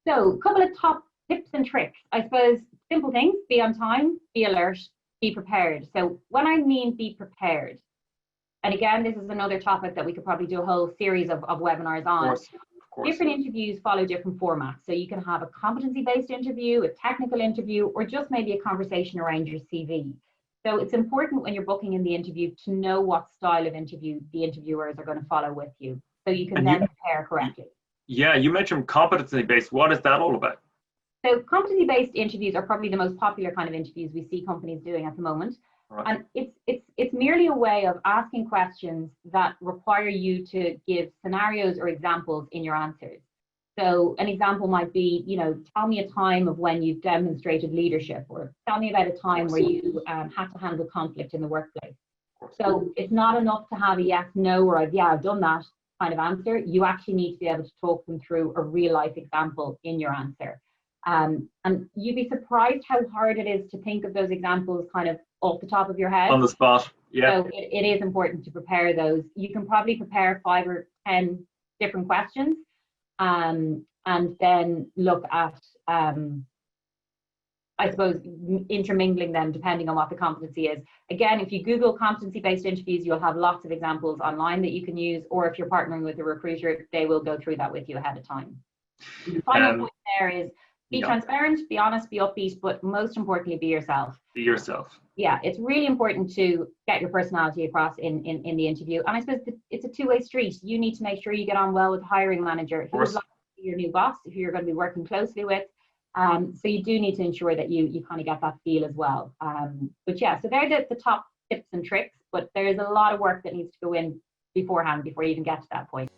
So a couple of top tips and tricks. I suppose simple things: be on time, be alert, be prepared. So when I mean be prepared, and again, this is another topic that we could probably do a whole series of webinars on. Of course. Different interviews follow different formats. So you can have a competency-based interview, a technical interview, or just maybe a conversation around your CV. So it's important when you're booking in the interview to know what style of interview the interviewers are going to follow with you, so you can then prepare correctly. Yeah, you mentioned competency-based. What is that all about? So competency-based interviews are probably the most popular kind of interviews we see companies doing at the moment. Right. And it's merely a way of asking questions that require you to give scenarios or examples in your answers. So an example might be, tell me a time of when you've demonstrated leadership, or tell me about a time where you had to handle conflict in the workplace. So it's not enough to have a yes, no, or I've done that kind of answer. You actually need to be able to talk them through a real life example in your answer. And you'd be surprised how hard it is to think of those examples kind of off the top of your head. On the spot, yeah. So it is important to prepare those. You can probably prepare 5 or 10 different questions, and then look at, I suppose, intermingling them depending on what the competency is. Again, if you Google competency-based interviews, you'll have lots of examples online that you can use, or if you're partnering with a recruiter, they will go through that with you ahead of time. The final point there is be transparent, be honest, be upbeat, but most importantly, be yourself. Be yourself. Yeah, it's really important to get your personality across in the interview. And I suppose it's a two-way street. You need to make sure you get on well with the hiring manager, who's like your new boss, who you're going to be working closely with. So you do need to ensure that you kind of get that feel as well. But yeah, so they're the top tips and tricks, but there's a lot of work that needs to go in beforehand before you even get to that point.